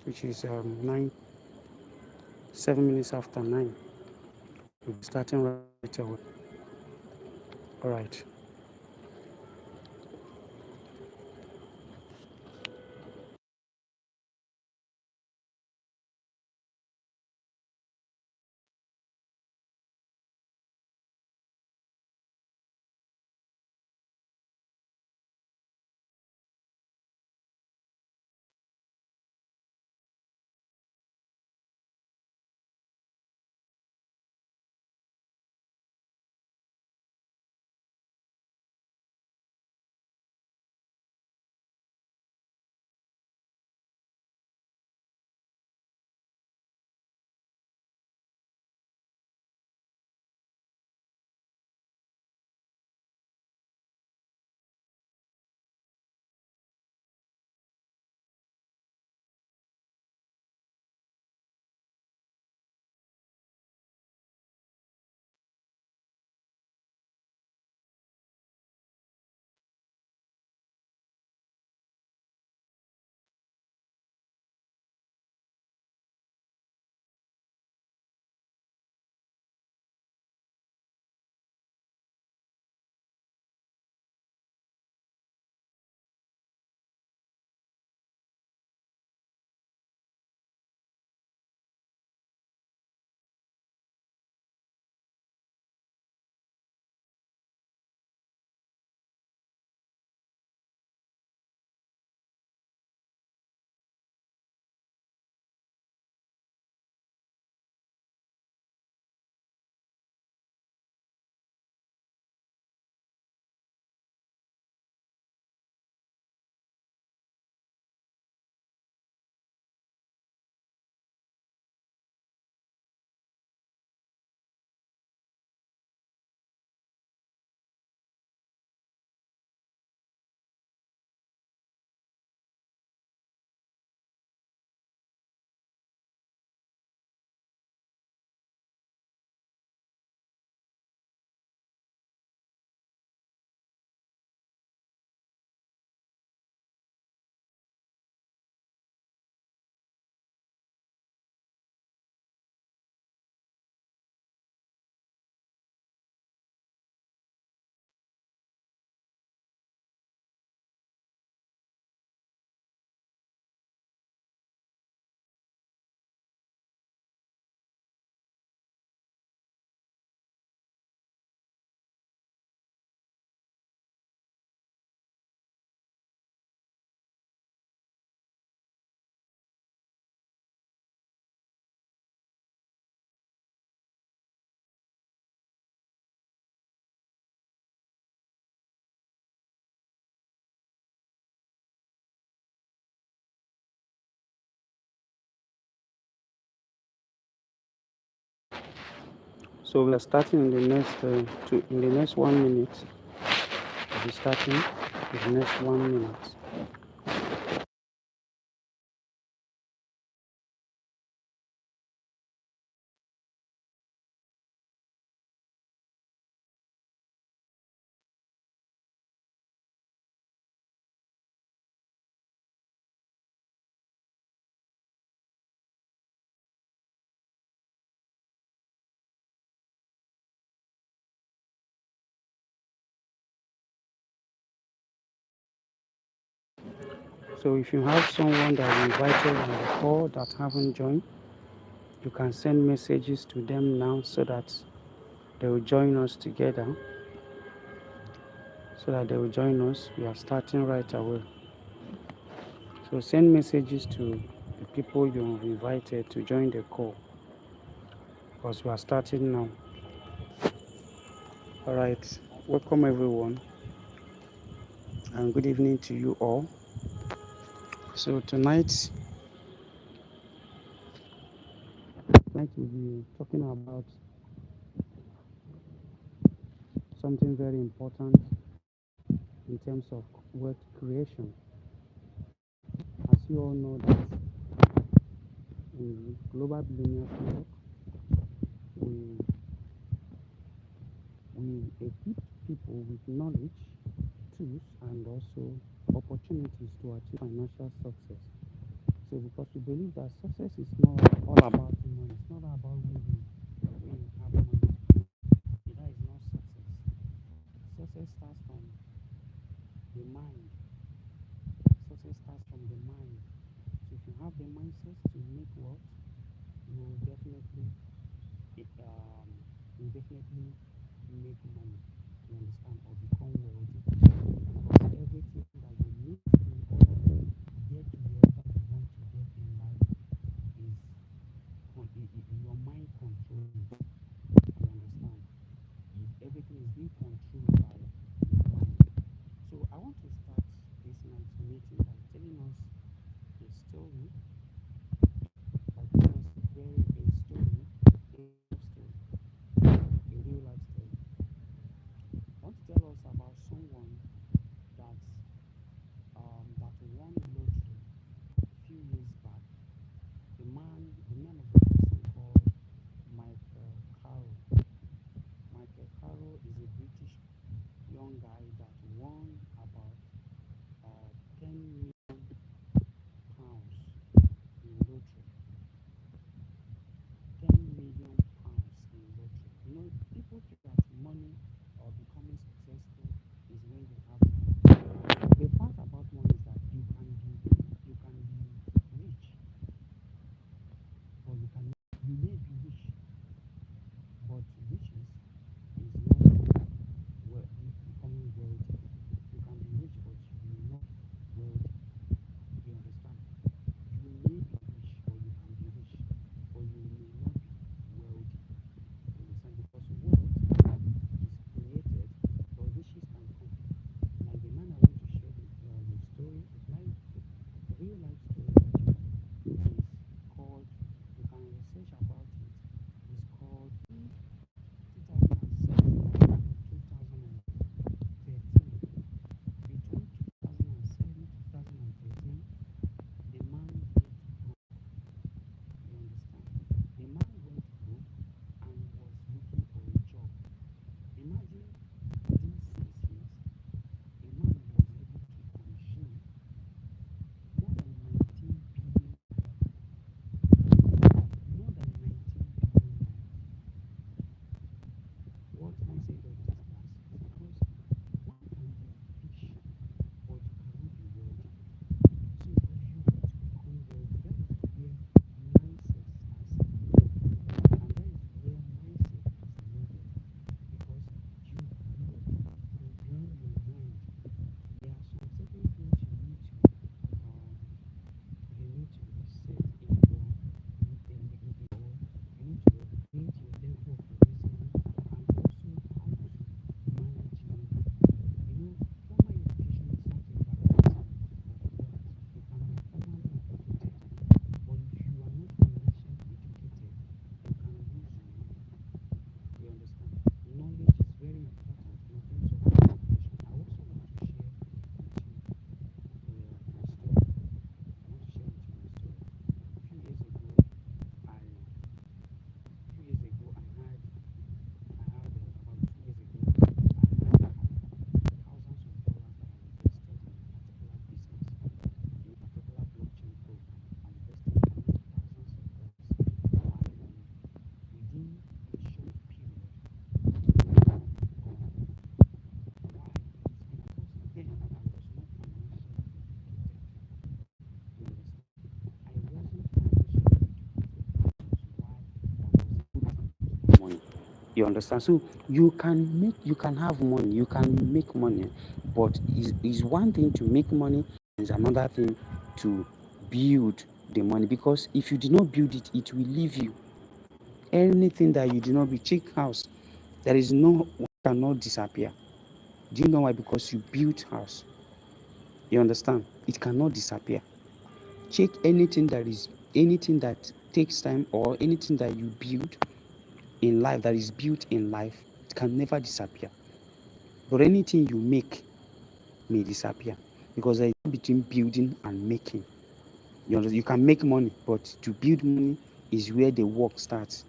which is 7 minutes after 9. We'll be starting right away. All right. So we are starting in the next 1 minute. We'll be starting in the next 1 minute. So if you have someone that you invited on the call that haven't joined, you can send messages to them now so that they will join us together. We are starting right away. So send messages to the people you have invited to join the call, because we are starting now. All right. Welcome everyone, and good evening to you all. So tonight we'll be talking about something very important in terms of wealth creation. As you all know that in Global Billionaires Network, we, we equip people with knowledge, tools, and also opportunities to achieve financial success. So because we believe that success is not all about money. It's not about when you have money. That is not success. Success starts from the mind. Success starts from the mind. So if you have the mindset to make wealth, you will definitely it, um, you will definitely make money. You understand, or become wealthy. Because everything that you need in order to get to wherever you want to get in life is your mind controlling it. You understand? Everything is being controlled by your mind. So I want to start this night's meeting by telling us a story, by telling us a story, a life story, a real life story. I want to tell us about someone that that won lottery a few years back. The name of the person called Michael Carroll. Michael Carroll is a British young guy that won about 10 million pounds in lottery. 10 million pounds in lottery. You know, people think that money or becoming successful is when you have money. The fact about money is that you can be rich, or you may be rich, but riches is not becoming wealthy. You can be rich, but you will not wealthy. You understand? You may be rich, or you can be rich, but you may not be wealthy. You understand? Because wealth is created, but riches can come. Like the man I want to share the story, the real life story actually is called, you can research about it, it's called 2007 2013. Between 2007 2013, the man went broke. You understand? The man went broke and was looking for a job. Imagine within 6 years, a man was able to consume more than 19 billion naira. More than 19 billion naira. What message does this pass? Because one can be rich, but you cannot be wealthy. So if you want to become wealthy, that is where mindset starts. And that is where mindset is needed. Because you program your mind. There are some certain things you need to reset in your you need to upgrade your level of reasoning, and also how to manage money. You know, formal education is not a guarantee of wealth. You can be formally educated, but if you are not financially educated, you can lose your money. You understand? Knowledge is very important in terms of education. I also want to share with you my story. I want to share with you my story. A few years ago, I a few years ago I had about 2 years ago I had thousands of dollars that I invested in a particular business, in a particular blockchain program. I invested thousands of dollars, and within a short period it was gone. Why? It's because then I was not financially educated. You understand? I wasn't financially educated. That was why I was able to lose the money. You understand? So you can have money, you can make money, but is one thing to make money, is another thing to build the money. Because if you did not build it, it will leave you. Anything that you do not build, check house. There is no one cannot disappear. Do you know why? Because you built house. You understand? It cannot disappear. Check anything that takes time, or anything that you build in life, that is built in life, it can never disappear. But anything you make may disappear, because there is a between building and making. You understand? You can make money, but to build money is where the work starts.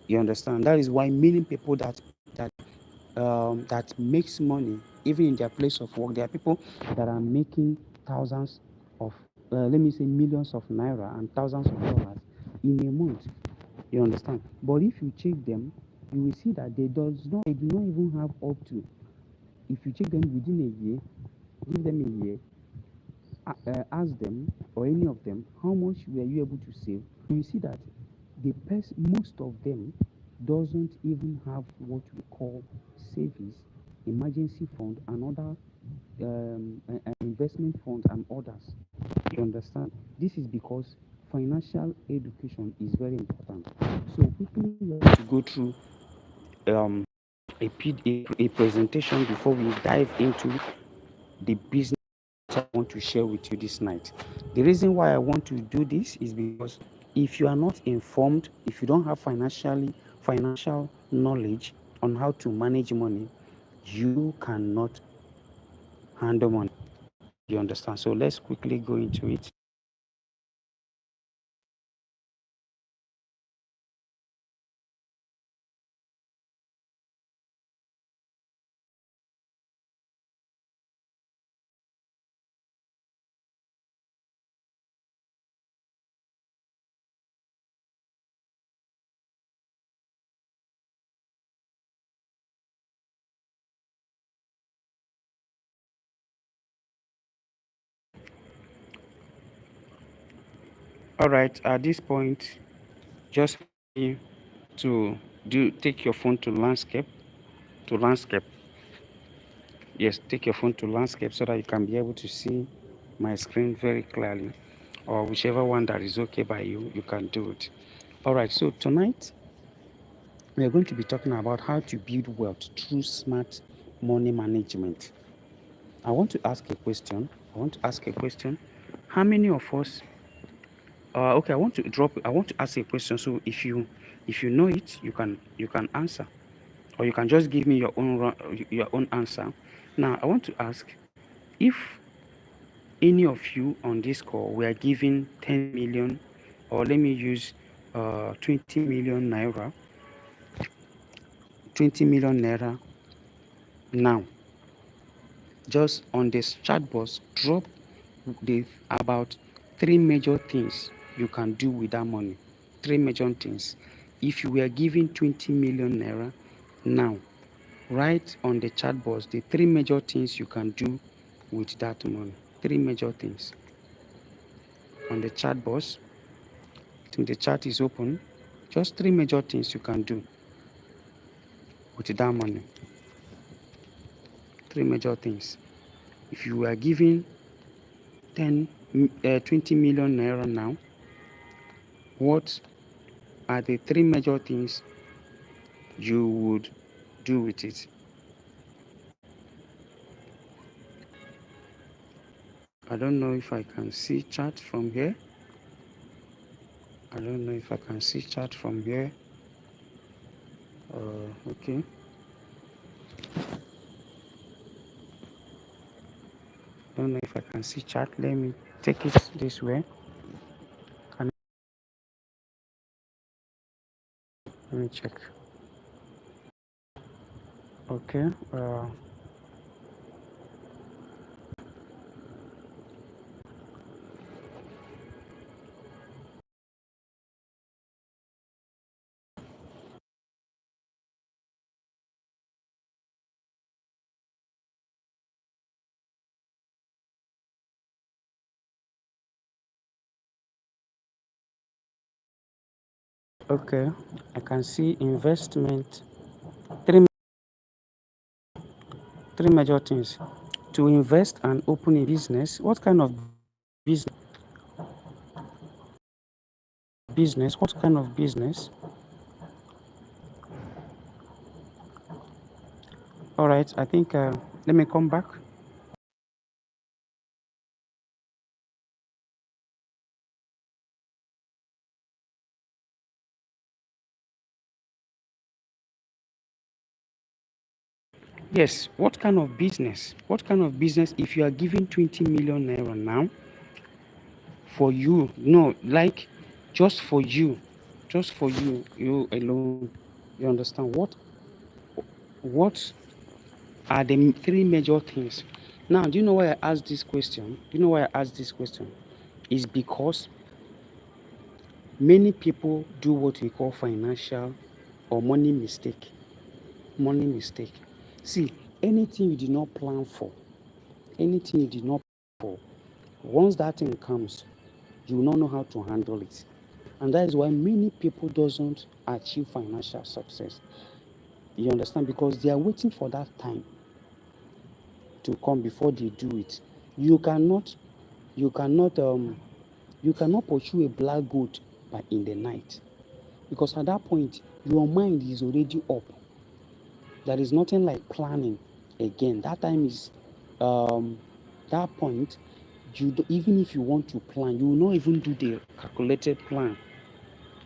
You understand? That is why many people that makes money, even in their place of work, there are people that are making thousands of let me say millions of naira and thousands of dollars in a month. You understand? But if you check them, you will see that they do not even have up to. If you check them within a year, give them a year, ask them or any of them how much were you able to save. You see that most of them doesn't even have what we call savings, emergency fund, and other investment funds and others. You understand? This is because financial education is very important. So quickly, we have to go through um, a presentation before we dive into the business I want to share with you this night. The reason why I want to do this is because if you are not informed, if you don't have financial knowledge on how to manage money, you cannot handle money. You understand? So let's quickly go into it. All right, at this point, just to take your phone to landscape. Yes, take your phone to landscape so that you can be able to see my screen very clearly, or whichever one that is okay by you, you can do it. All right, so tonight we are going to be talking about how to build wealth through smart money management. I want to ask a question. How many of us okay, I want to ask a question. So if you know it, you can answer, or you can just give me your own answer. Now, I want to ask, if any of you on this call were given 10 million, or let me use 20 million naira, 20 million naira now, just on this chat box, drop the about three major things you can do with that money. Three major things. If you were given 20 million naira now, write on the chat box the three major things you can do with that money. Three major things on the chat box. I think the chat is open. Just three major things you can do with that money. Three major things. If you were given 20 million naira now, what are the three major things you would do with it? I don't know if I can see chat from here. I don't know if I can see chat from here. Okay. I don't know if I can see chat. Let me take it this way. Can Let me check. Okay. Okay. I can see investment. Three three major things to invest and open a business. What kind of business? What kind of business? All right, I think let me come back. Yes, what kind of business? What kind of business? If you are giving 20 million naira now for you, no, like just for you, you alone. You understand what are the three major things? Now, do you know why I asked this question? Do you know why I asked this question? is because many people do what we call financial or money mistake. Money mistake. See, anything you did not plan for, anything you did not plan for, once that thing comes, you will not know how to handle it. And that is why many people doesn't achieve financial success. You understand? Because they are waiting for that time to come before they do it. You cannot, you cannot, you cannot pursue a black goat by in the night, because at that point your mind is already up. There is nothing like planning again. That time is, that point. Even if you want to plan, you will not even do the calculated plan.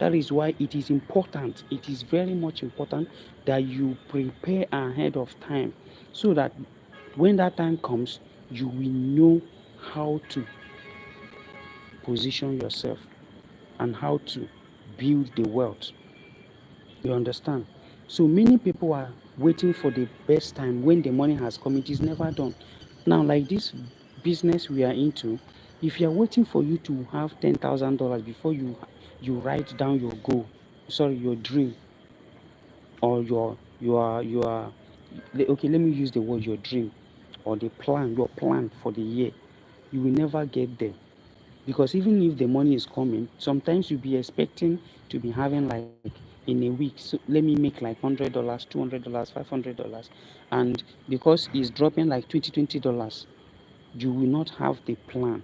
That is why it is important. It is very much important that you prepare ahead of time, so that when that time comes, you will know how to position yourself and how to build the wealth. You understand? So many people are waiting for the best time when the money has come. It is never done. Now, like this business we are into, if you are waiting for you to have $10,000 before you write down your goal, sorry, your dream, or your okay, let me use the word your dream, or the plan, your plan for the year, you will never get there. Because even if the money is coming, sometimes you'll be expecting to be having like in a week, so let me make like $100, $200, $500, and because it's dropping like $20, you will not have the plan.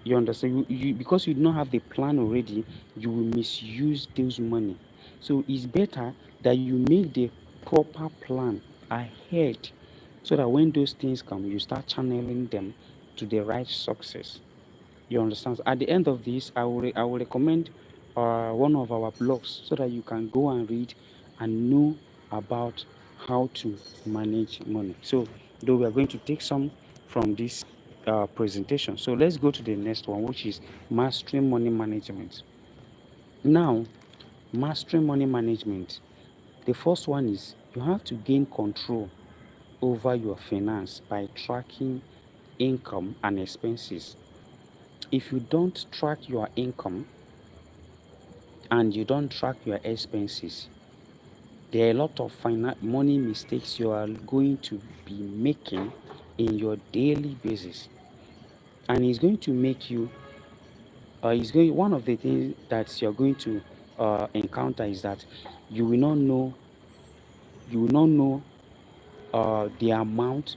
You understand? Because you do not have the plan already, you will misuse those money. So it's better that you make the proper plan ahead, so that when those things come, you start channeling them to the right success. You understand? At the end of this, I will recommend one of our blogs, so that you can go and read and know about how to manage money. So, though we are going to take some from this presentation, so let's go to the next one, which is mastering money management. Now, mastering money management. The first one is you have to gain control over your finance by tracking income and expenses. If you don't track your income and you don't track your expenses, there are a lot of money mistakes you are going to be making in your daily basis, and it's going to make you one of the things that you're going to encounter is that you will not know you will not know the amount.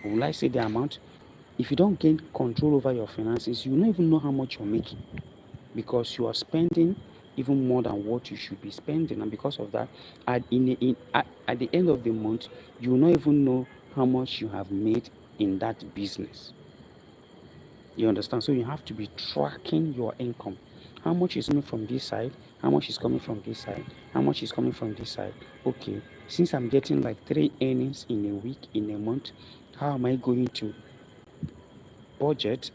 Will I say the amount? If you don't gain control over your finances, you will not even know how much you're making, because you are spending even more than what you should be spending. And because of that, at the end of the month, you will not even know how much you have made in that business. You understand? So you have to be tracking your income. How much is coming from this side? How much is coming from this side? How much is coming from this side? Okay, since I'm getting like 3 earnings in a week, in a month, how am I going to budget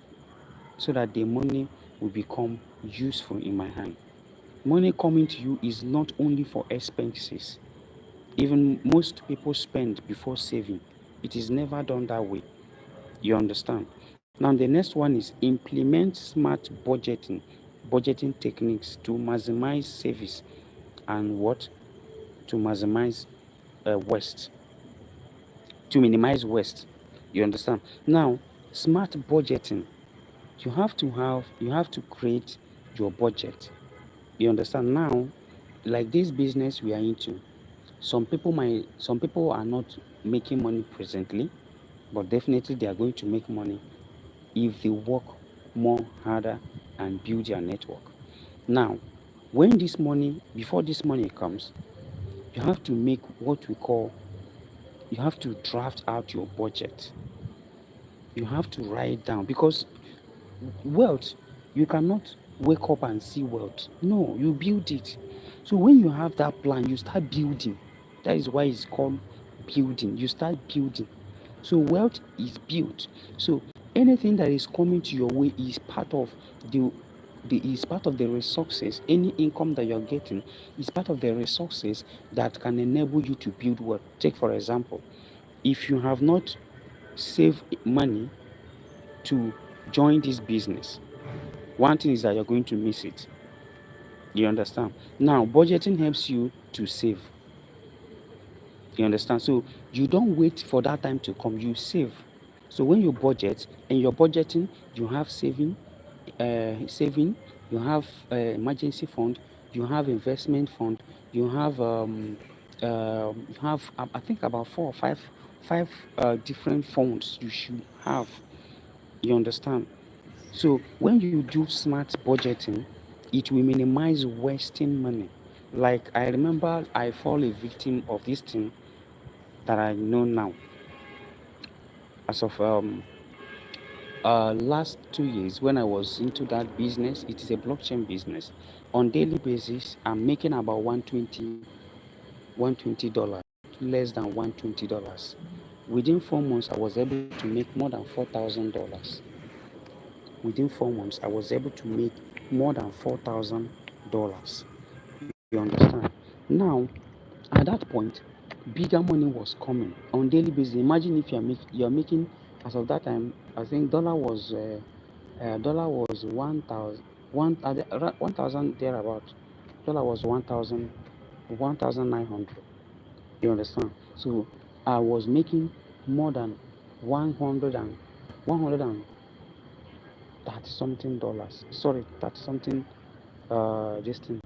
so that the money will become useful in my hand? Money coming to you is not only for expenses. Even most people spend before saving. It is never done that way. You understand? Now, the next one is implement smart budgeting techniques to maximize savings and what? To maximize waste, to minimize waste. You understand? Now, smart budgeting, you have to create your budget. You understand? Now, like this business we are into, some people are not making money presently, but definitely they are going to make money if they work more harder and build their network. Now, before this money comes, you have to make what we call, you have to draft out your budget. You have to write down, because wealth, you cannot wake up and see wealth. No, you build it. So when you have that plan, you start building. That is why it's called building. You start building. So wealth is built. So anything that is coming to your way is part of the resources. Any income that you're getting is part of the resources that can enable you to build wealth. Take for example, if you have not saved money to join this business, One thing is that you're going to miss it. You understand? Now, budgeting helps you to save. You understand? So you don't wait for that time to come, you save. So when you budget and you're budgeting, you have saving, you have emergency fund, you have investment fund, you have I think about four or five different funds you should have. You understand? So when you do smart budgeting, it will minimize wasting money. Like I remember I fall a victim of this thing that I know now. As of last 2 years when I was into that business, it is a blockchain business. On daily basis, I'm making about $120, less than $120. Within 4 months, I was able to make more than $4,000. Within 4 months, I was able to make more than $4,000. You understand? Now, at that point, bigger money was coming on daily basis. Imagine if you're making, as of that time, I think dollar was 1,000 thereabout. Dollar was 1,900. You understand? So I was making more than 130 something dollars. Sorry, 30 something this thing.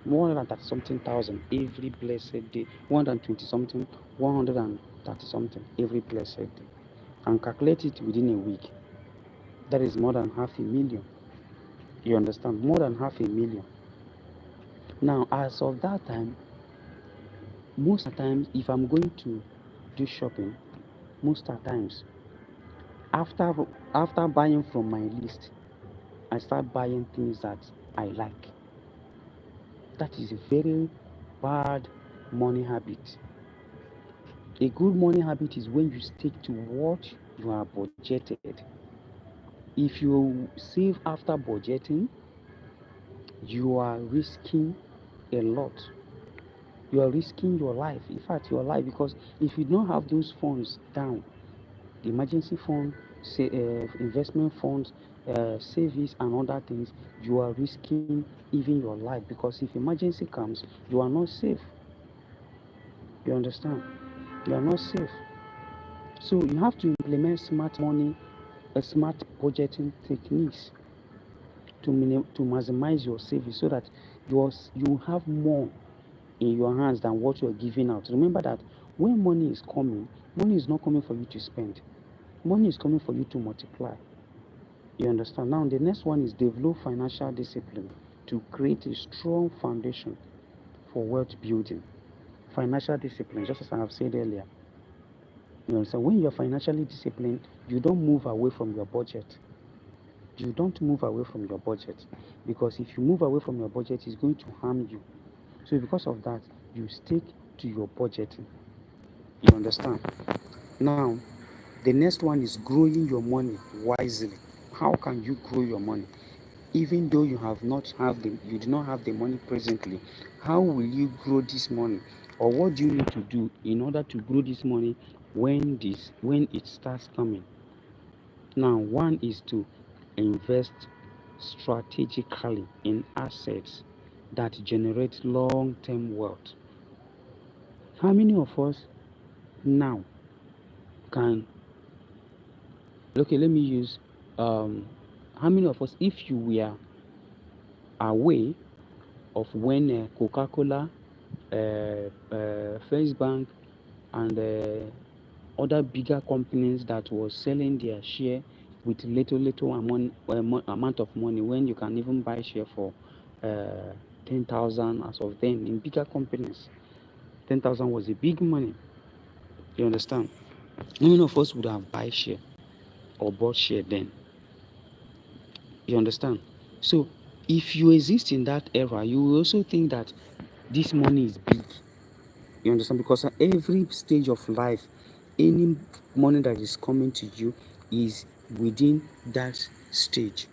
130 something thousand every blessed day. 120 something, 130 something every blessed day. And calculate it within a week. That is more than half a million. You understand? More than half a million. Now, as of that time, most of the times, if I'm going to do shopping, most of the times, after after buying from my list, I start buying things that I like. That is a very bad money habit. A good money habit is when you stick to what you are budgeted. If you save after budgeting, you are risking a lot. You are risking your life. In fact, your life, because if you don't have those funds down, the emergency fund, say, investment funds, savings, and other things, you are risking even your life, because if emergency comes, you are not safe. You understand? You are not safe. So you have to implement smart money, smart budgeting techniques to maximize your savings so that you have more in your hands than what you're giving out. Remember that when money is not coming for you to spend. Money is coming for you to multiply. You understand? Now, the next one is develop financial discipline to create a strong foundation for wealth building. Financial discipline, just as I have said earlier. You understand? When you're financially disciplined, you don't move away from your budget. You don't move away from your budget, because if you move away from your budget, it's going to harm you. So because of that, you stick to your budgeting. You understand? Now, the next one is growing your money wisely. How can you grow your money? Even though you do not have the money presently, how will you grow this money? Or what do you need to do in order to grow this money when it starts coming? Now, one is to invest strategically in assets that generate long-term wealth. How many of us now can okay, let me use how many of us, if you were aware of when Coca-Cola, First Bank, and other bigger companies that was selling their share with little amount of money, when you can even buy share for 10,000 as of then in bigger companies. 10,000 was a big money. You understand? None of us would have buy share or bought share then. You understand? So if you exist in that era, you will also think that this money is big. You understand? Because at every stage of life, any money that is coming to you is within that stage.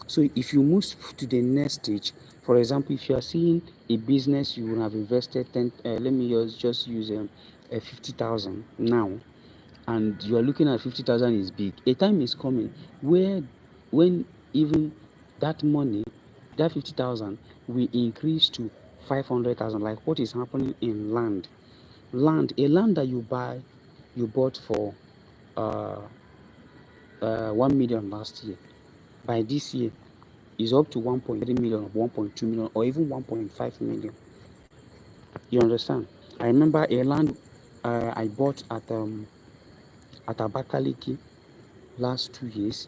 So if you move to the next stage, for example, if you are seeing a business you will have invested 10, let me just use 50,000 now, and you are looking at 50,000 is big. A time is coming where when even that money, that 50,000 will increase to 500,000, like what is happening in land. A land that you bought for uh, 1 million last year, by this year is up to 1.3 million or 1.2 million or even 1.5 million. You understand? I remember a land I bought at Abakaliki last 2 years.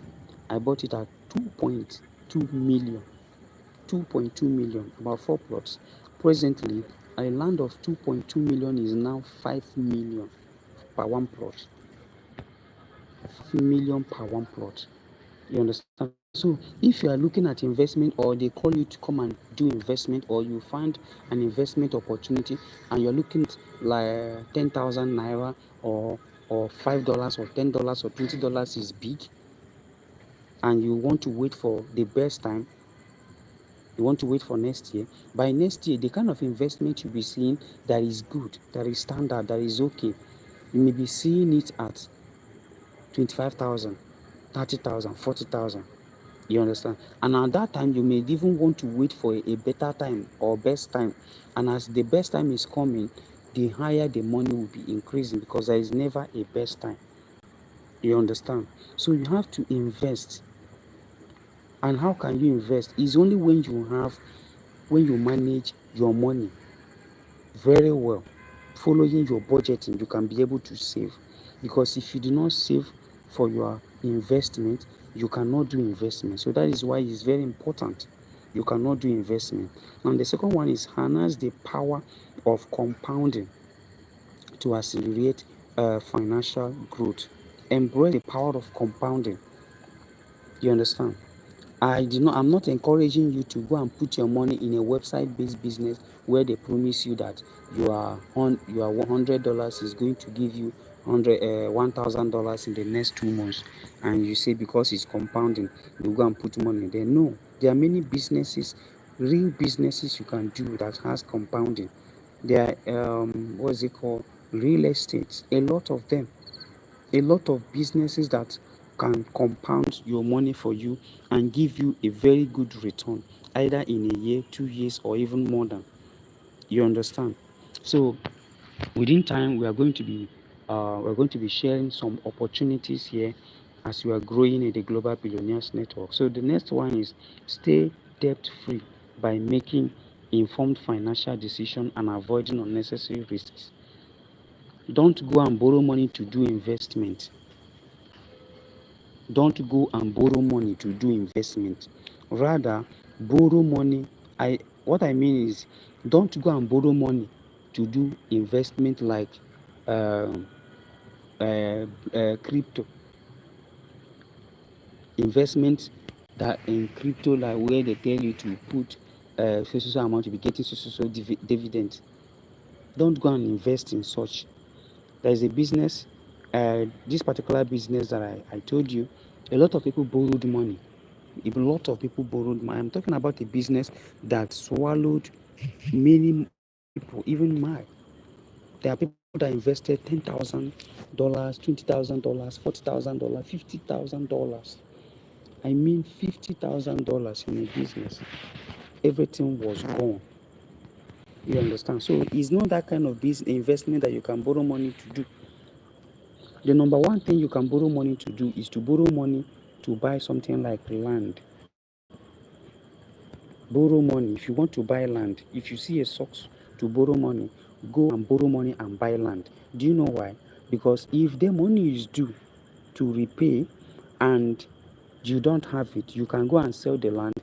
I bought it at 2.2 million. 2.2 million, about 4 plots. Presently, a land of 2.2 million is now 5 million per one plot. 5 million per one plot. You understand? So if you are looking at investment, or they call you to come and do investment, or you find an investment opportunity and you're looking at like 10,000 naira, or $5 or $10 or $20 is big, and you want to wait for the best time, you want to wait for next year. By next year, the kind of investment you'll be seeing that is good, that is standard, that is okay, you may be seeing it at 25,000, 30,000, 40,000. You understand? And at that time, you may even want to wait for a better time or best time. And as the best time is coming, the higher the money will be increasing, because there is never a best time. You understand? So you have to invest. And how can you invest? It's only when you manage your money very well, following your budgeting, you can be able to save. Because if you do not save for your investment, you cannot do investment. So that is why it's very important. You cannot do investment. And the second one is harness the power of compounding to accelerate financial growth. Embrace the power of compounding. You understand? I'm not encouraging you to go and put your money in a website-based business where they promise you that your $100 is going to give you $1,000 in the next 2 months, and you say because it's compounding, you go and put money there. No, there are many businesses, real businesses you can do that has compounding. There are what's it called? Real estate. A lot of businesses that can compound your money for you and give you a very good return, either in a year, 2 years, or even more than. You understand? So within time, we're going to be sharing some opportunities here as we are growing in the Global Billionaires Network. So the next one is stay debt free by making informed financial decisions and avoiding unnecessary risks. Don't go and borrow money to do investment. Don't go and borrow money to do investment. Rather, borrow money. What I mean is, don't go and borrow money to do investment like um crypto investment, that in crypto, like where they tell you to put so amount, to be getting so dividend. Don't go and invest in such. There is a business, this particular business that I told you, a lot of people borrowed money. A lot of people borrowed money. I'm talking about a business that swallowed many people, even mine. There are people that invested $10,000, $20,000, $40,000, $50,000. I mean $50,000 in a business. Everything was gone. You understand? So it's not that kind of business investment that you can borrow money to do. The number one thing you can borrow money to do is to borrow money to buy something like land. Borrow money. If you want to buy land, if you see a source to borrow money, go and borrow money and buy land. Do you know why? Because if the money is due to repay and you don't have it, you can go and sell the land.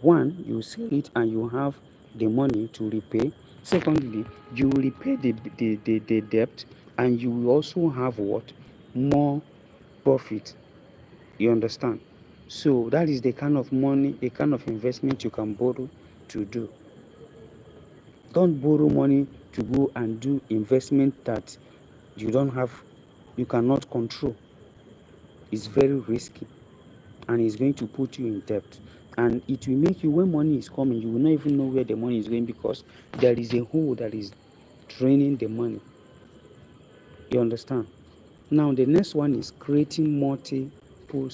One, you sell it and you have the money to repay. Secondly, you will repay the debt, and you will also have what? More profit. You understand? So that is the kind of money, the kind of investment you can borrow to do. Don't borrow money to go and do investment that you don't have, you cannot control. It's very risky, and it's going to put you in debt. And it will make you, when money is coming, you will not even know where the money is going, because there is a hole that is draining the money. You understand? Now, the next one is creating multiple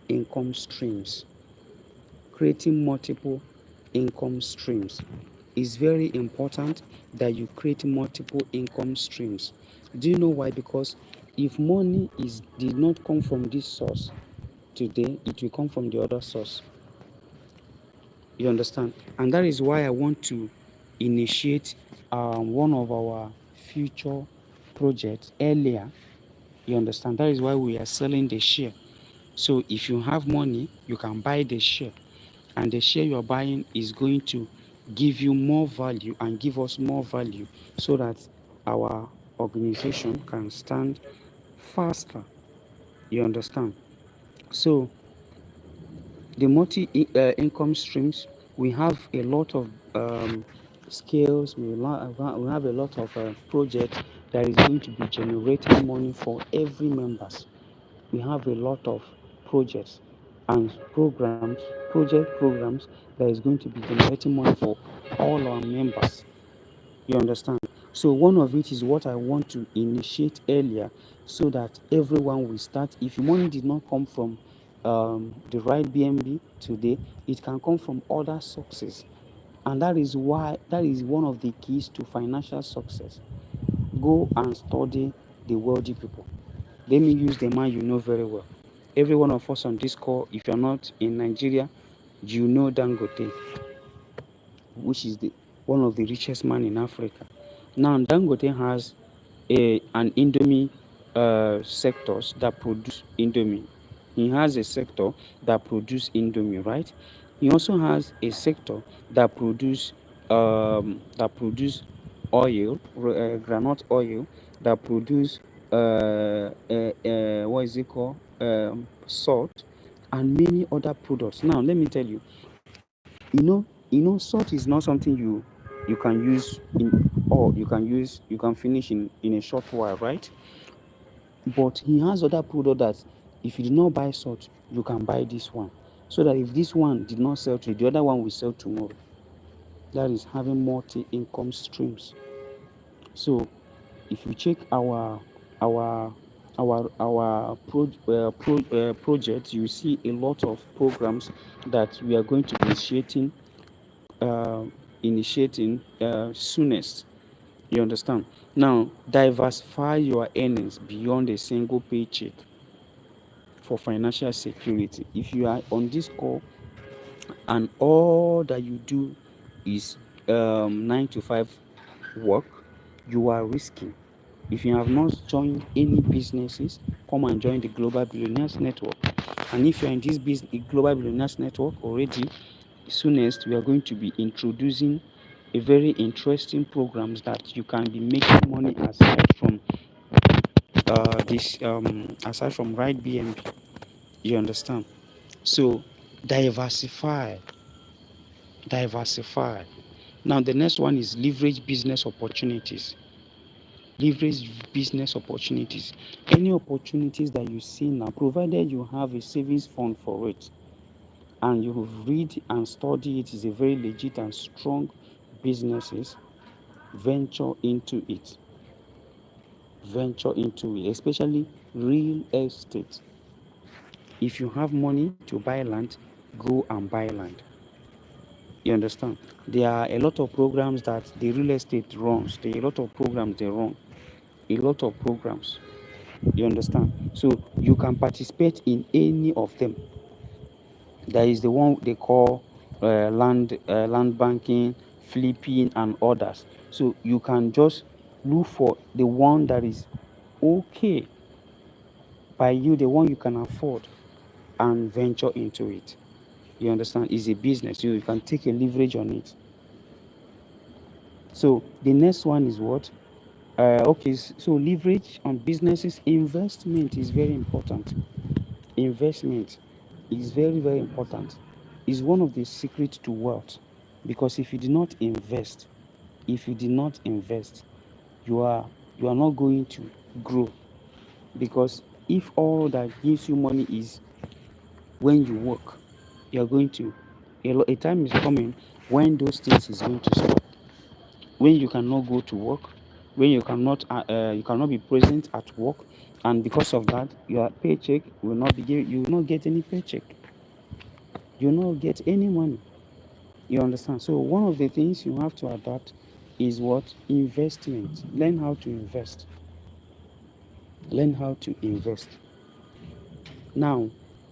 income streams. creating multiple income streams. It's very important that you create multiple income streams. Do you know why? Because if money did not come from this source today, it will come from the other source. You understand? And that is why I want to initiate one of our future projects earlier. You understand? That is why we are selling the share. So if you have money, you can buy the share. And the share you are buying is going to give you more value and give us more value so that our organization can stand faster. You understand? So the multi income streams, we have a lot of skills, we have a lot of projects that is going to be generating money for every members. We have a lot of projects and programs that is going to be generating money for all our members. You understand? So one of it is what I want to initiate earlier so that everyone will start. If money did not come from the right BNB today, it can come from other sources. And that is one of the keys to financial success. Go and study the wealthy people. Let me use the man you know very well. Every one of us on this call, if you're not in Nigeria, you know Dangote, which is one of the richest man in Africa. Now, Dangote has an Indomie sectors that produce Indomie. He has a sector that produce Indomie, right? He also has a sector that produce oil, granite oil, that produce what is it called, salt, and many other products. Now, let me tell you, salt is not something you can use you can finish in a short while, right? But he has other product that if you do not buy salt, you can buy this one, so that if this one did not sell today, the other one will sell tomorrow. That is having multi income streams. So if you check our project, you see a lot of programs that we are going to be initiating soonest. You understand? Now, diversify your earnings beyond a single paycheck for financial security. If you are on this call and all that you do is 9 to 5 work, you are risking. If you have not joined any businesses, come and join the Global Billionaires Network. And if you're in this Global Billionaires Network already, soonest we are going to be introducing a very interesting programs that you can be making money aside from right BNB. You understand? So diversify. Now the next one is leverage business opportunities. Any opportunities that you see now, provided you have a savings fund for it and you read and study it is a very legit and strong businesses, venture into it, especially real estate. If you have money to buy land, go and buy land. You understand? There are a lot of programs that the real estate runs. There are a lot of programs they run. A lot of programs. You understand? So you can participate in any of them. There is the one they call land banking, flipping, and others. So you can just look for the one that is okay by you, the one you can afford, and venture into it. You understand? It's a business. You can take a leverage on it. So the next one is what? So leverage on businesses. Investment is very important. Investment is very, very important. It's one of the secrets to wealth. Because if you do not invest, you are not going to grow. Because if all that gives you money is when you work, you are going to a time is coming when those things is going to stop. When you cannot go to work, when you cannot be present at work, and because of that, your paycheck will not be you will not get any paycheck. you not get any money. You understand? So one of the things you have to adapt is what? Investment. Learn how to invest. Learn how to invest. Now,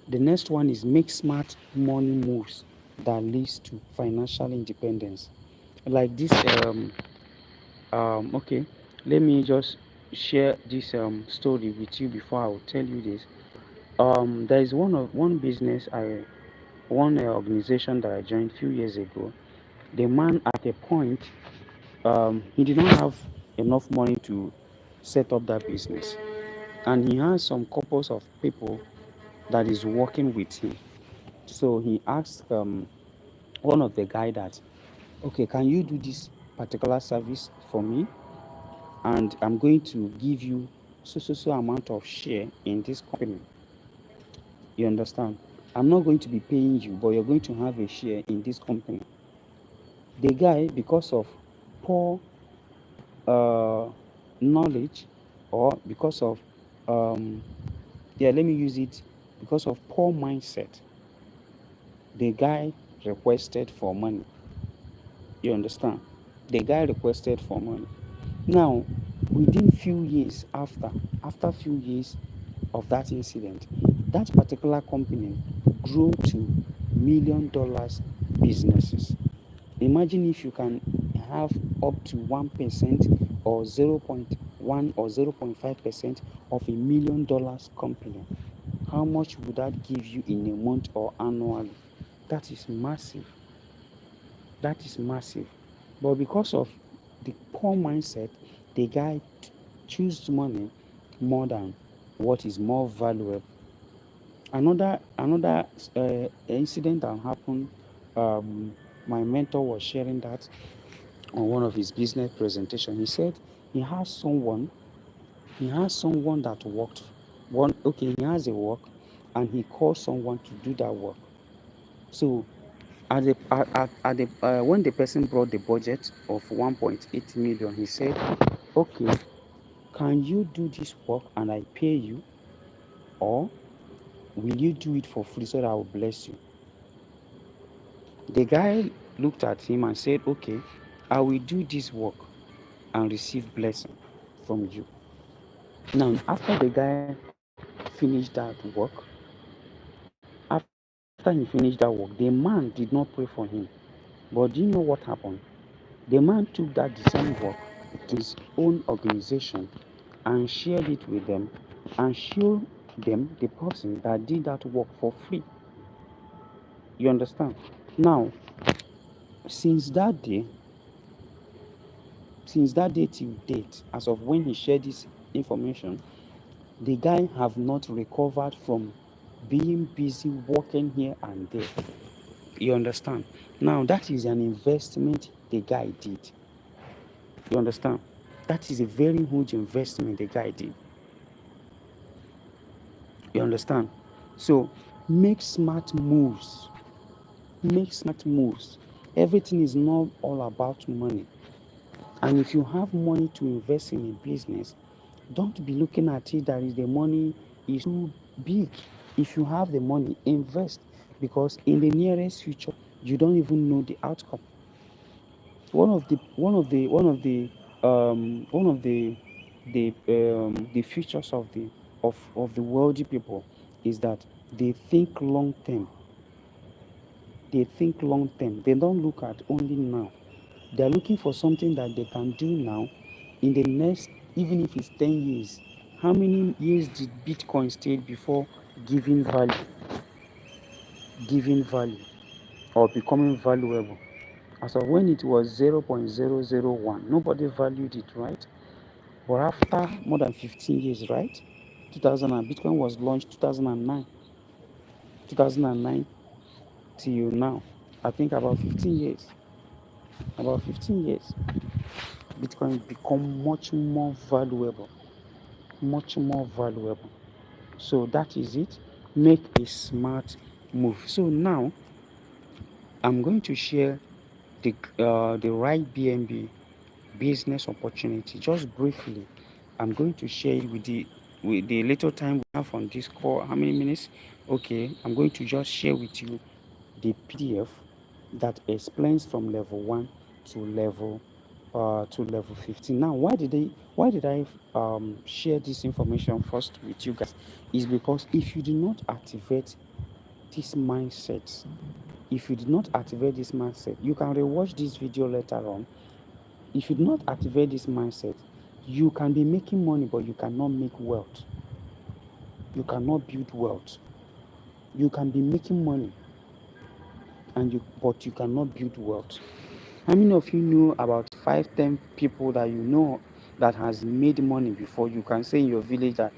the next one is make smart money moves that leads to financial independence. Like this, okay, let me just share this story with you before I will tell you this. There is one business one organization that I joined a few years ago. The man at a point, he did not have enough money to set up that business, and he has some couples of people that is working with him. So he asked one of the guy that, okay, can you do this particular service for me? And I'm going to give you so amount of share in this company. You understand? I'm not going to be paying you, but you're going to have a share in this company. The guy, because of poor uh, knowledge, or because of yeah, let me use it, because of poor mindset, the guy requested for money. You understand? The guy requested for money. Now, within few years after few years of that incident, that particular company grew to $1 million businesses. Imagine if you can have up to 1% or 0.1 or 0.5% of $1 million company. How much would that give you in a month or annually? That is massive. That is massive. But because of the poor mindset, the guy choose money more than what is more valuable. Another incident that happened. My mentor was sharing that on one of his business presentation. He said he has someone that worked one. Okay, he has a work, and he called someone to do that work. So when the person brought the budget of 1.8 million, he said, okay, can you do this work and I pay you, or will you do it for free so that I will bless you? The guy looked at him and said, okay, I will do this work and receive blessing from you. Now, after the guy finished that work, after he finished that work, the man did not pray for him. But do you know what happened? The man took that design work to his own organization and shared it with them and showed them the person that did that work for free. You understand? Now, since that day, till date, as of when he shared this information, the guy have not recovered from being busy working here and there. You understand? Now, that is an investment the guy did. You understand? That is a very huge investment the guy did. You understand? So make smart moves. Make smart moves. Everything is not all about money. And if you have money to invest in a business, don't be looking at it that is the money is too big. If you have the money, invest, because in the nearest future you don't even know the outcome. One of the features of the wealthy people is that they think long term. They think long term. They don't look at only now. They are looking for something that they can do now in the next, even if it's 10 years. How many years did Bitcoin stay before giving value, giving value or becoming valuable? As of when it was 0.001, nobody valued it, right? But after more than 15 years, right? 2000 Bitcoin was launched 2009, 2009 till now. I think about 15 years. About 15 years, Bitcoin become much more valuable, much more valuable. So that is it. Make a smart move. So now I'm going to share the right BNB business opportunity just briefly. I'm going to share it with the little time we have on this call. How many minutes? Okay, I'm going to just share with you the PDF that explains from level 1 to level 15. Now, why did I share this information first with you guys? Is because if you do not activate this mindset, you can rewatch this video later on. If you do not activate this mindset, you can be making money, but you cannot make wealth. You cannot build wealth. You can be making money, but you cannot build wealth. How many of you know about 5-10 people that you know that has made money before? You can say in your village that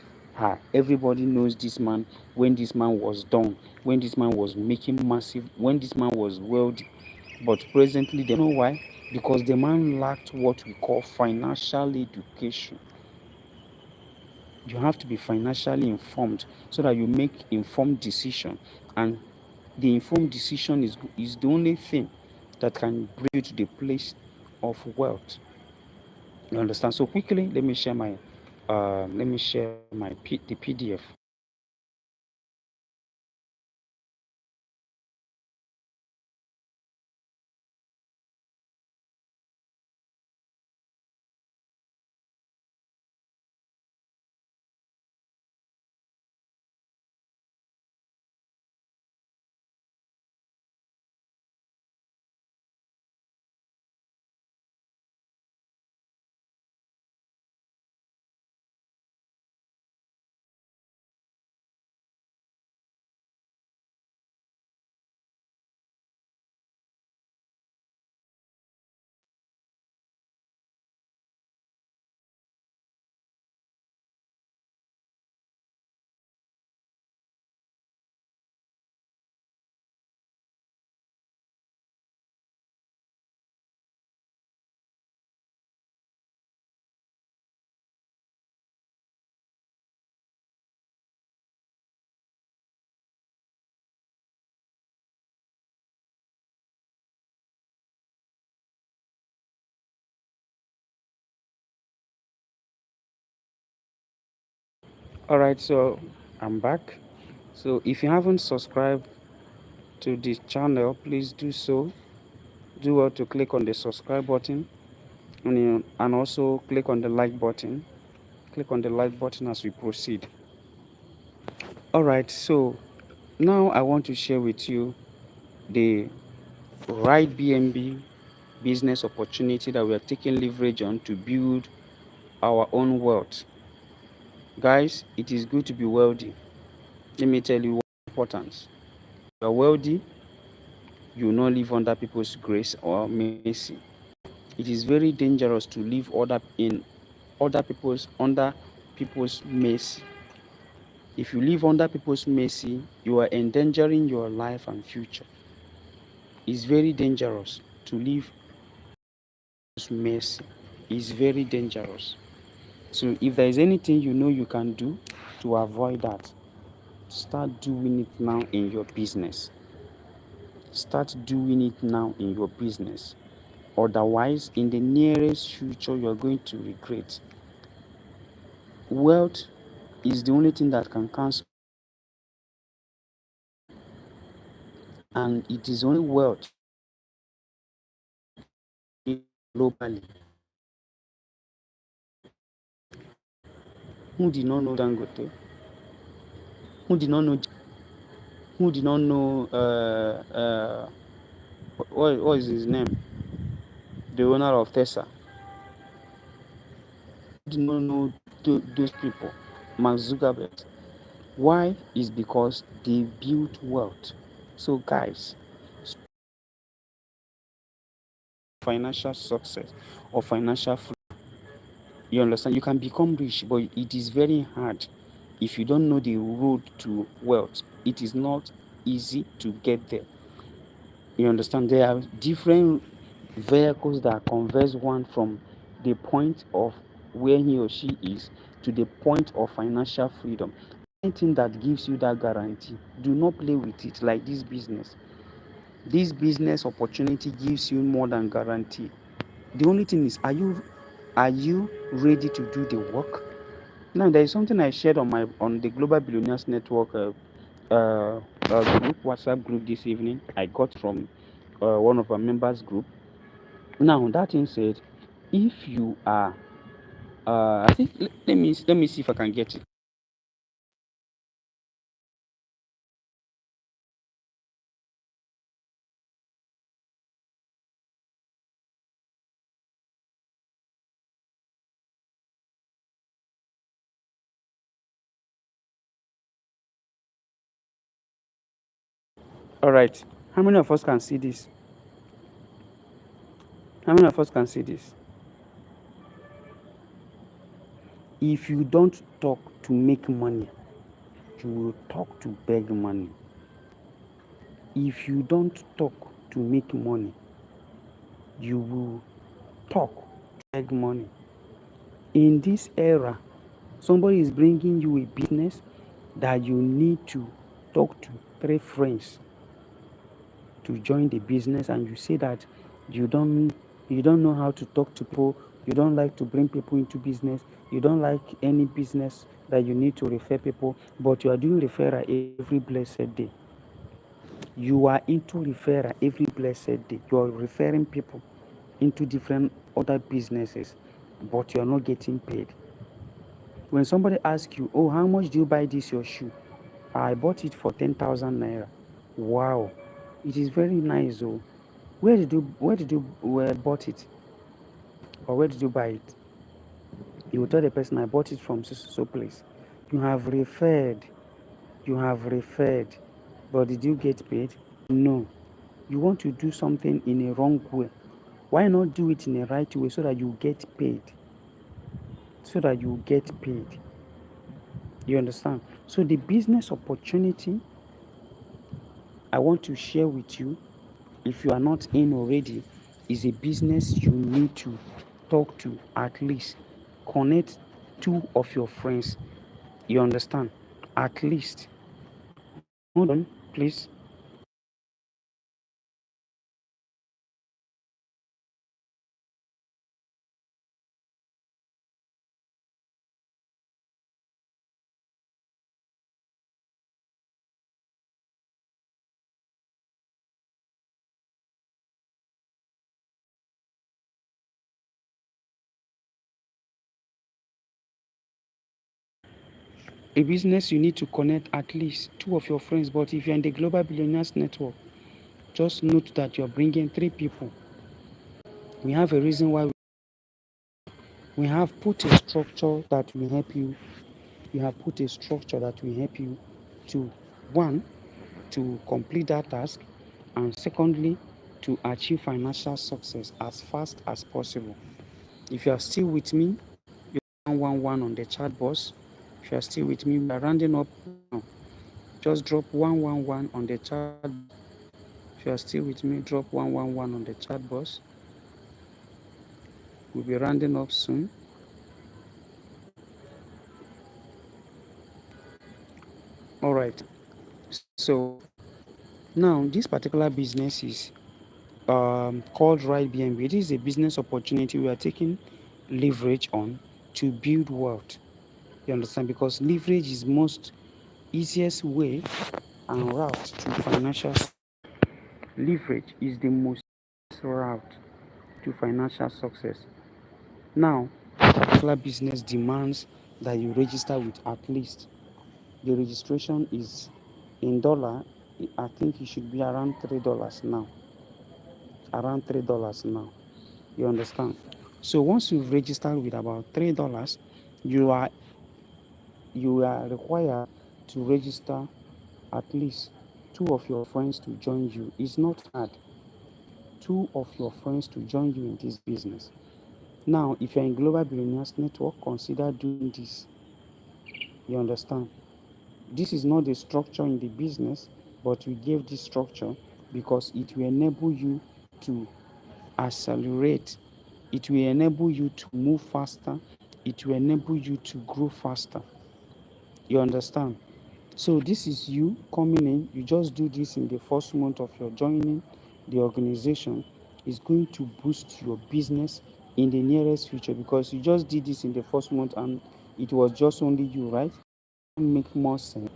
everybody knows this man, when this man was done, when this man was making massive, when this man was wealthy. But presently, they don't know why? Because the man lacked what we call financial education. You have to be financially informed so that you make informed decision, and the informed decision is the only thing that can bring you to the place of wealth. You understand? So quickly, let me share the PDF. All right, so I'm back. So if you haven't subscribed to this channel, please do so. Do well to click on the subscribe button, and also click on the like button. Click on the like button as we proceed. All right, so now I want to share with you the right BNB business opportunity that we are taking leverage on to build our own wealth. Guys, it is good to be wealthy. Let me tell you what importance. You are wealthy, you will not live under people's grace or mercy. It is very dangerous to live under people's mercy. If you live under people's mercy, you are endangering your life and future. It's very dangerous to live under people's mercy. It's very dangerous. So if there is anything you know you can do to avoid that, start doing it now in your business. Start doing it now in your business. Otherwise, in the nearest future, you are going to regret. Wealth is the only thing that can cancel, and it is only wealth globally. Who did not know Dangote? Who did not know? Who did not know? What is his name? The owner of Tesla. Who did not know those people? Mark Zuckerberg. Why? Is because they built wealth. So, guys, financial success or financial freedom, you understand? You can become rich, but it is very hard if you don't know the road to wealth. It is not easy to get there. You understand? There are different vehicles that converge one from the point of where he or she is to the point of financial freedom. Anything that gives you that guarantee, do not play with it. Like this business. This business opportunity gives you more than guarantee. The only thing is, are you ready to do the work? Now, there is something I shared on the Global Billionaires Network WhatsApp group this evening. I got from one of our members group. Now that thing said, if you are, I think let me see if I can get it. All right. How many of us can see this? How many of us can see this? If you don't talk to make money, you will talk to beg money. If you don't talk to make money, you will talk to beg money. In this era, somebody is bringing you a business that you need to talk to 3 friends to join the business, and you say that you don't you don't know how to talk to people, you don't like to bring people into business, you don't like any business that you need to refer people, but you are doing referral every blessed day. You are into referral every blessed day. You are referring people into different other businesses, but you are not getting paid. When somebody asks you, oh, how much do you buy this your shoe? I bought it for 10,000 naira. Wow, it is very nice. Oh, where did you bought it, or where did you buy it? You will tell the person, I bought it from so place. You have referred, you have referred, but did you get paid? No. You want to do something in a wrong way. Why not do it in a right way so that you get paid? So that you get paid. You understand? So the business opportunity I want to share with you, if you are not in already, is a business you need to talk to, at least connect 2 of your friends. You understand? At least. Hold on, please. A business you need to connect at least 2 of your friends. But if you're in the Global Billionaires Network, just note that you're bringing 3 people. We have a reason why we have put a structure that will help you. We have put a structure that will help you to, one, to complete that task, and secondly, to achieve financial success as fast as possible. If you are still with me, you 111 on the chat box. If you are still with me, we are rounding up now. Just drop 111 on the chat. If you are still with me, drop 111 on the chat box. We'll be rounding up soon. All right. So now this particular business is called Right BNB. It is a business opportunity we are taking leverage on to build wealth. You understand? Because leverage is most easiest way and route to financial. Leverage is the most route to financial success. Now, particular business demands that you register with at least, the registration is in dollar. I think it should be around $3 now. Around $3 now. You understand? So once you've registered with about $3, you are you are required to register at least 2 of your friends to join you. It's not hard. 2 of your friends to join you in this business. Now, if you're in Global Billionaires Network, consider doing this. You understand? This is not the structure in the business, but we gave this structure because it will enable you to accelerate. It will enable you to move faster. It will enable you to grow faster. You understand? So this is you coming in. You just do this in the first month of your joining the organization. Is going to boost your business in the nearest future, because you just did this in the first month and it was just only you, right? Make more sense.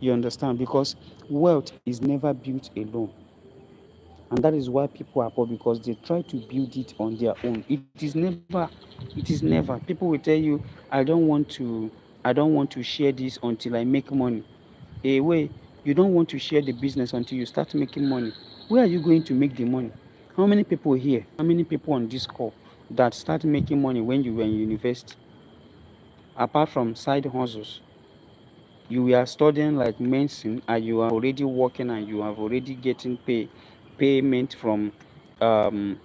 You understand? Because wealth is never built alone. And that is why people are poor, because they try to build it on their own. It is never. People will tell you, I don't want to share this until I make money. Wait, you don't want to share the business until you start making money. Where are you going to make the money? How many people here, how many people on this call that start making money when you were in university? Apart from side hustles, you were studying like medicine and you are already working and you have already getting payment um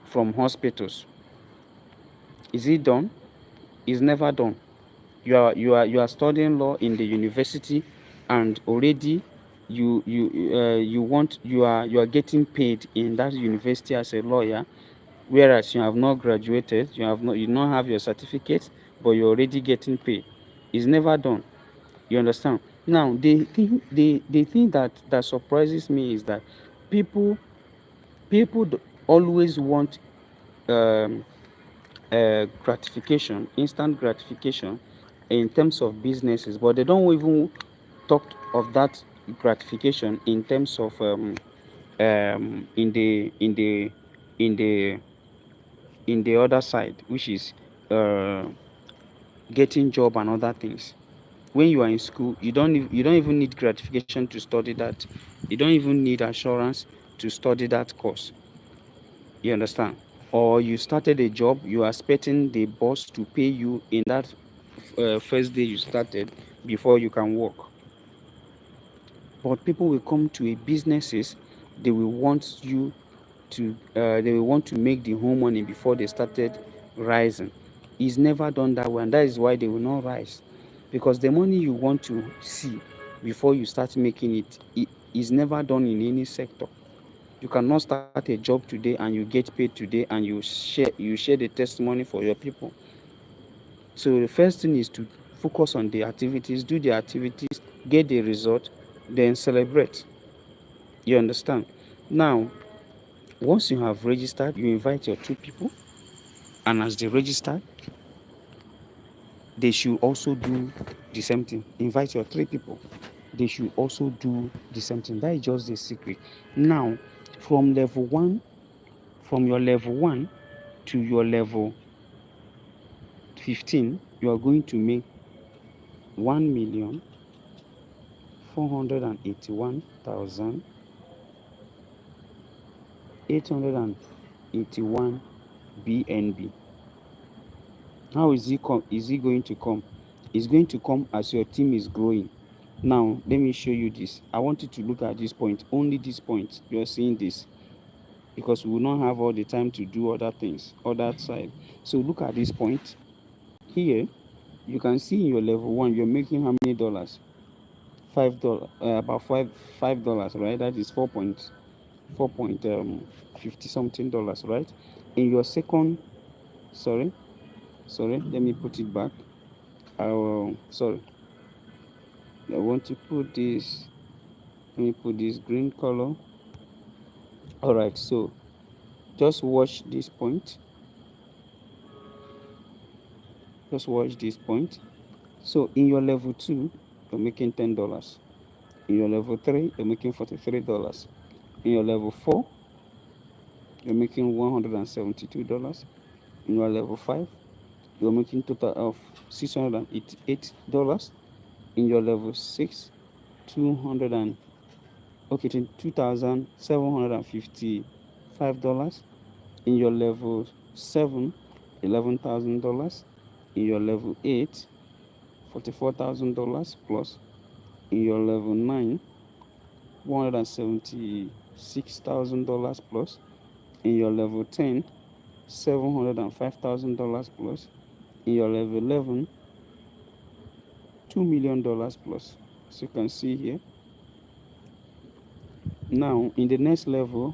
from hospitals. Is it done? It's never done. You are studying law in the university, and already you are getting paid in that university as a lawyer, whereas you have not graduated, you don't have your certificate, but you're already getting paid. It's never done. You understand? Now the thing that surprises me is that people always want um gratification, instant gratification in terms of businesses, but they don't even talk of that gratification in terms of in the in the other side, which is uh, getting job and other things. When you are in school, you don't even need gratification to study that. You don't even need assurance to study that course. You understand? Or you started a job, you are expecting the boss to pay you in that first day you started before you can work. But people will come to a businesses, they will want you they will want to make the whole money before they started rising. It's never done that way, and that is why they will not rise. Because the money you want to see before you start making it is never done in any sector. You cannot start a job today and you get paid today and you share the testimony for your people. So the first thing is to focus on the activities, do the activities, get the result, then celebrate. You understand? Now, once you have registered, you invite your two people, and as they register, they should also do the same thing. Invite your three people, they should also do the same thing. That is just the secret. Now, from level one, from your level 1 to your level 15, you are going to make 1,481,881 BNB. How is it going to come? It's going to come as your team is growing. Now, let me show you this. I want you to look at this point, only this point. You are seeing this, because we will not have all the time to do other things, other side. So look at this point. Here, you can see in your level 1, you're making how many dollars? $5, about $5, right? That is 4.50 something dollars, right? In your second, sorry, let me put it back. Sorry, I want to put this. Let me put this green color. All right, so just watch this point. Just watch this point. So in your level 2, you're making $10. In your level 3, you're making $43. In your level 4, you're making $172. In your level 5, you're making total of $688. In your level 6, 200 and okay, $2,755. In your level 7, $11,000. In your level 8, $44,000 plus. In your level 9, $176,000 plus. In your level 10, $705,000 plus. In your level 11, $2 million plus. As you can see here. Now, in the next level,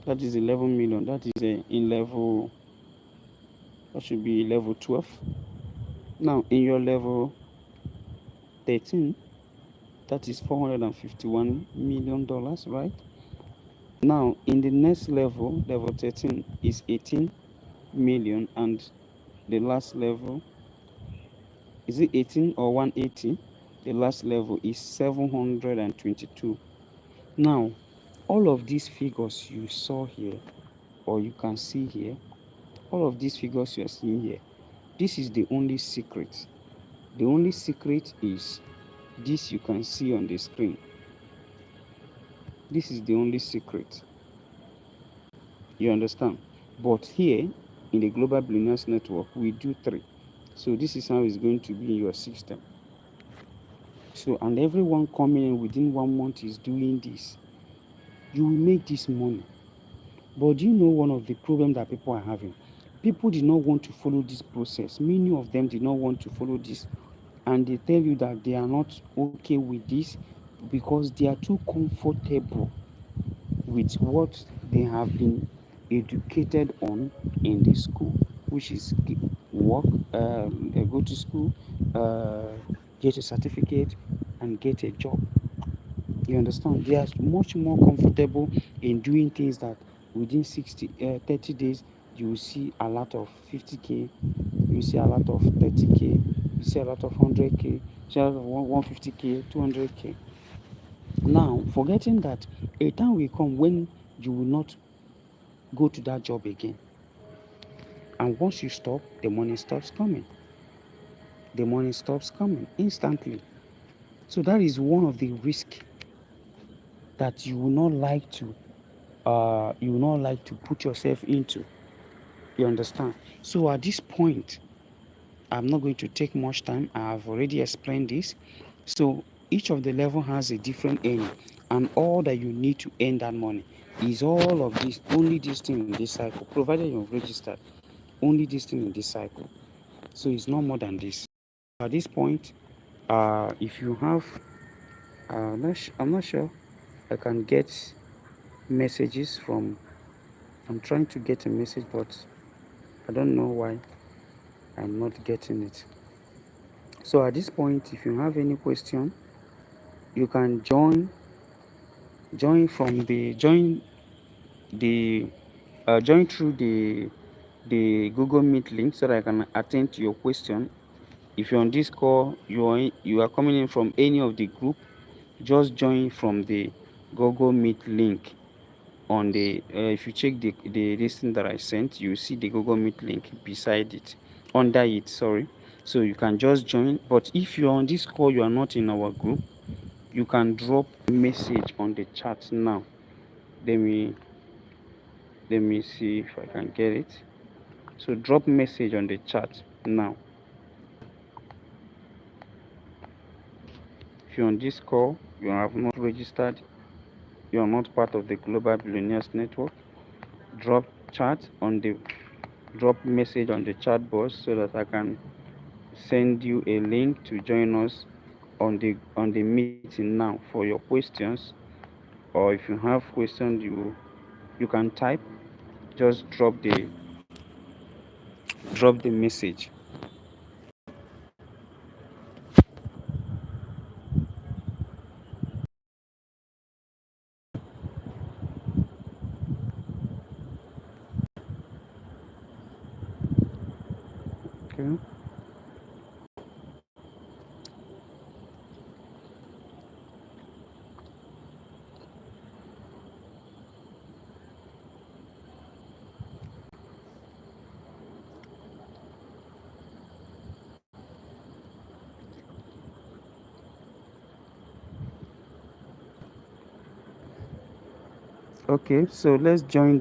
that is 11 million. That is in level, that should be level 12. Now, in your level 13, that is $451 million, right? Now, in the next level, level 13 is 18 million, and the last level, is it 18 or 180? The last level is 722. Now, all of these figures you saw here, or you can see here, all of these figures you are seeing here, this is the only secret. The only secret is this you can see on the screen. This is the only secret. You understand? But here in the Global Billionaires Network, we do 3. So this is how it's going to be in your system. So, and everyone coming in within 1 month is doing this. You will make this money. But do you know one of the problems that people are having? People did not want to follow this process. Many of them did not want to follow this. And they tell you that they are not okay with this because they are too comfortable with what they have been educated on in the school, which is work, go to school, get a certificate, and get a job. You understand? They are much more comfortable in doing things that within 30 days, you will see a lot of 50K, you see a lot of 30K, you see a lot of 100K, you see a lot of 150K, 200K. Now, forgetting that a time will come when you will not go to that job again. And once you stop, the money stops coming. The money stops coming instantly. So that is one of the risks that you will not like to put yourself into. You understand? So at this point, I'm not going to take much time. I have already explained this. So each of the level has a different aim, and all that you need to earn that money is all of this, only this thing in this cycle, provided you've registered, only this thing in this cycle. So it's not more than this. At this point, if you have, I'm not sure I can get messages from, I'm trying to get a message, but I don't know why I'm not getting it. So at this point, if you have any question, you can join from the join through the Google Meet link so that I can attend to your question. If you're on this call, you are coming in from any of the group, just join from the Google Meet link on the if you check the listing that I sent, you see the Google Meet link beside it, under it, sorry. So you can just join. But if you're on this call, you are not in our group, you can drop a message on the chat now. Let me see if I can get it. So drop message on the chat now. If you're on this call, you have not registered, you are not part of the Global Billionaires Network, drop message on the chat box so that I can send you a link to join us on the meeting now for your questions. Or if you have questions, you can type, just drop the message. Okay. Okay, so let's join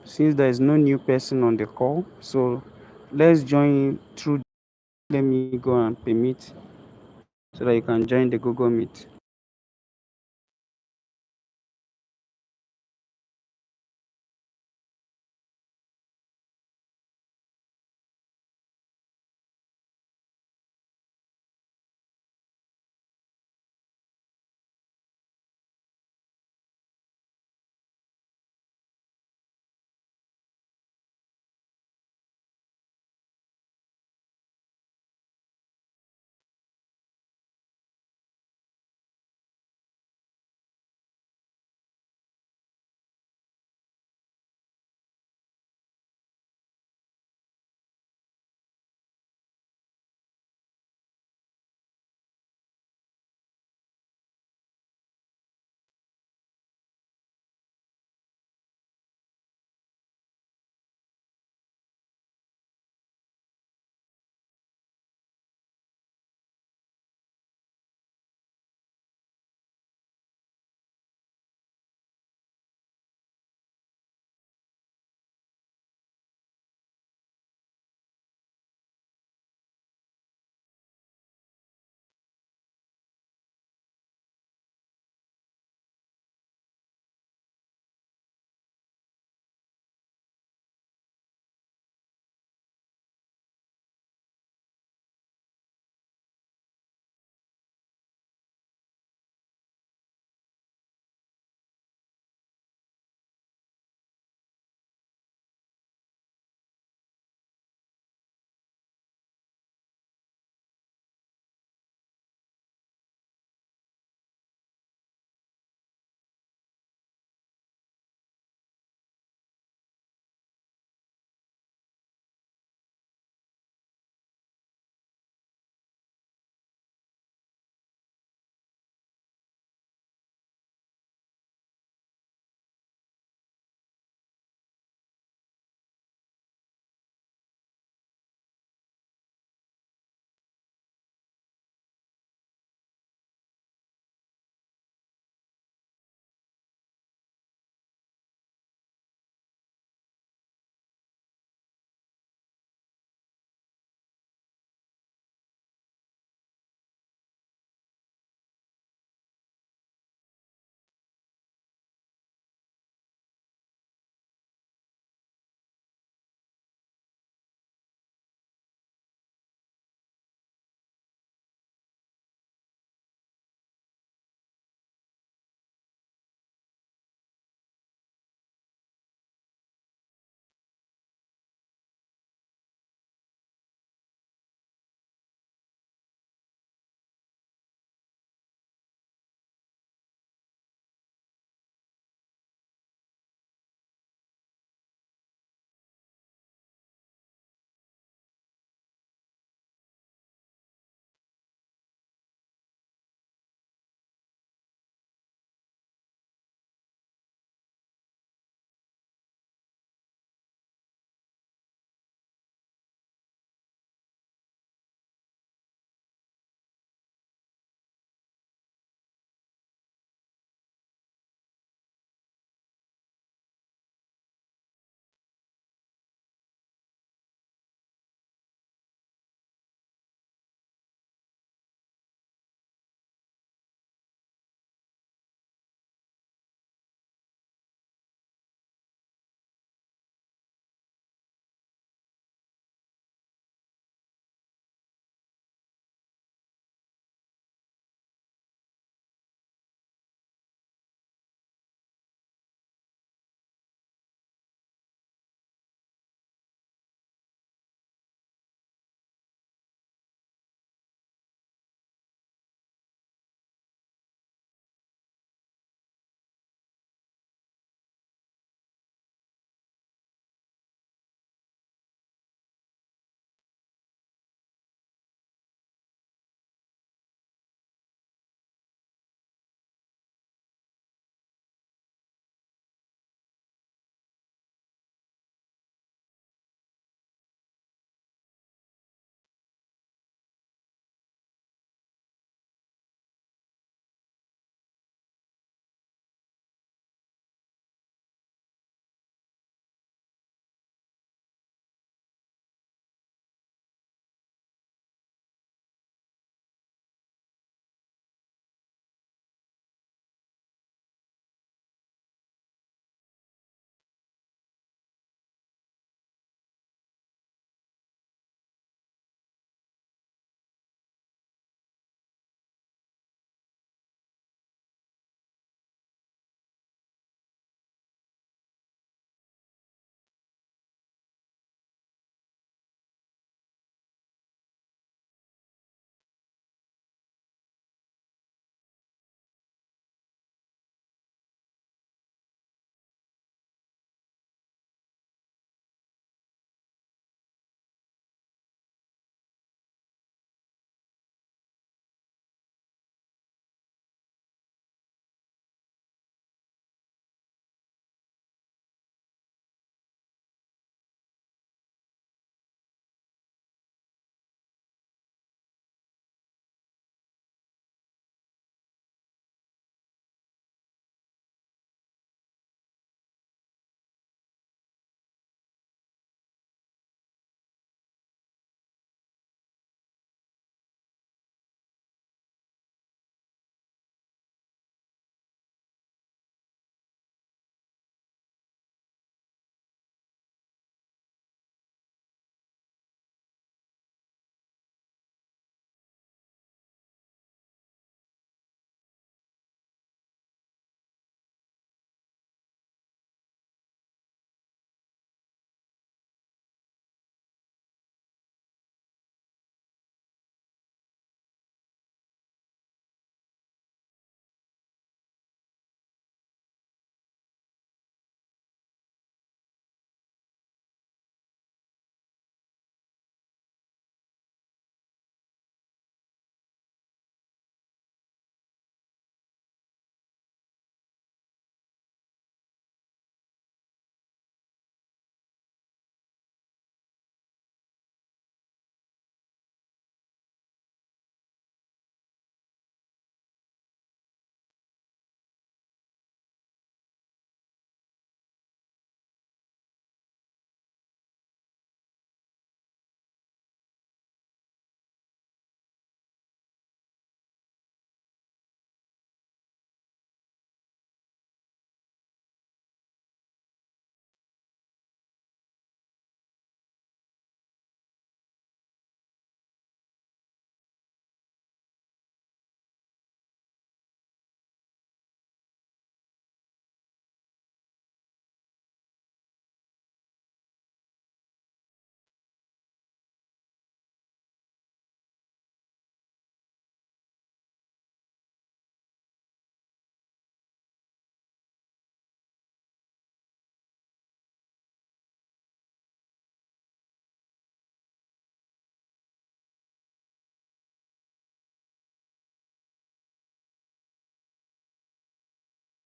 since there is no new person on the call, so let's join through. Let me go and permit so that you can join the Google Meet.